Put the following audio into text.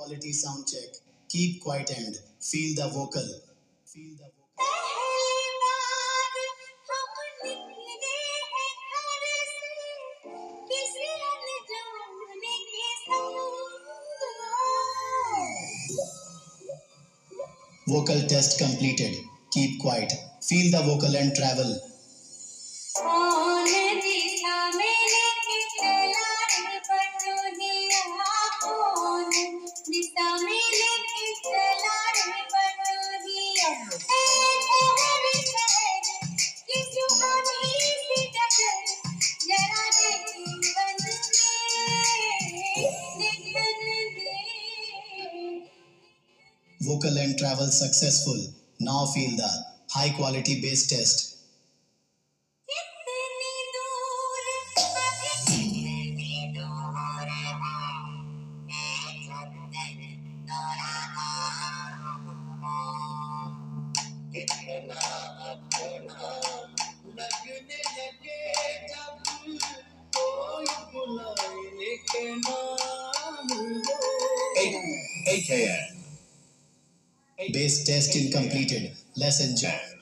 quality sound check. Keep quiet and feel the vocal. Feel the vocal. Vocal test completed. Keep quiet. Feel the vocal and travel. Vocal and travel successful. Now feel the high quality bass test. AKN. Bass testing completed. Let's enjoy.